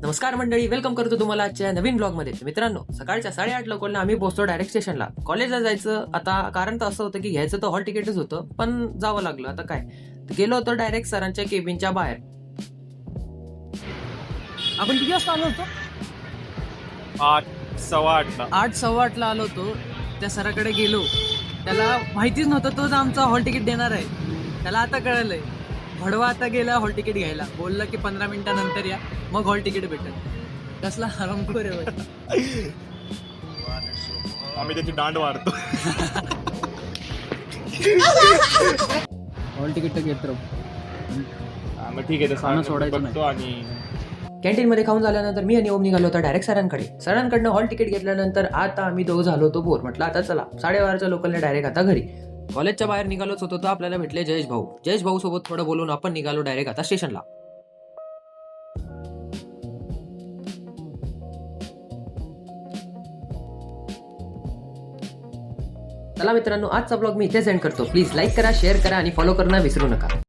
नमस्कार मंडळी, वेलकम करतो तुम्हाला आजच्या नवीन ब्लॉग मध्ये. मित्रांनो, सकाळच्या 8:30 लोकांना आम्ही पोहोचतो डायरेक्ट स्टेशनला. कॉलेजला जायचं आता कारण तर असं होतं की घ्यायचं तर हॉल तिकीटच होतं, पण जावं लागलं. आता काय, गेलो होतो डायरेक्ट सरांच्या केबिनच्या बाहेर. आपण किती वाजता आलो होतो? 8:15 8:15 आलो होतो. त्या सराकडे गेलो, त्याला माहितीच नव्हतं तोच आमचा हॉल तिकीट देणार आहे. त्याला आता कळलंय. भडवा आता गेला हॉल तिकीट घ्यायला, बोलला की 15 मिनिटानंतर या, मग हॉल तिकीट भेटेल. कसला हरामखोर आहे बाई. आम्ही त्याची दांड मारतो. हॉल तिकीट तर घेत राहू. मग ठीक आहे, खाणं सोडायचं बघतो. आणि कॅन्टीनमध्ये खाऊन झाल्यानंतर मी आणि ओम निघालो होतो डायरेक्ट सरांकडे. सरांकडनं हॉल तिकीट घेतल्यानंतर आता आम्ही दोघं झालो होतो बोर. म्हटलं आता चला 12:30च्या लोकलने डायरेक्ट आता घरी. कॉलेजच्या बाहेर निघालोच होतो तर आपल्याला भेटले जयेश भाऊ. जयेश भाऊ सोबत थोडं बोलून आपण निघालो डायरेक्ट आता स्टेशनला. चला मित्रांनो, आजचा ब्लॉग मी इथे सेंड करतो. प्लीज लाईक करा, शेअर करा आणि फॉलो करणं विसरू नका.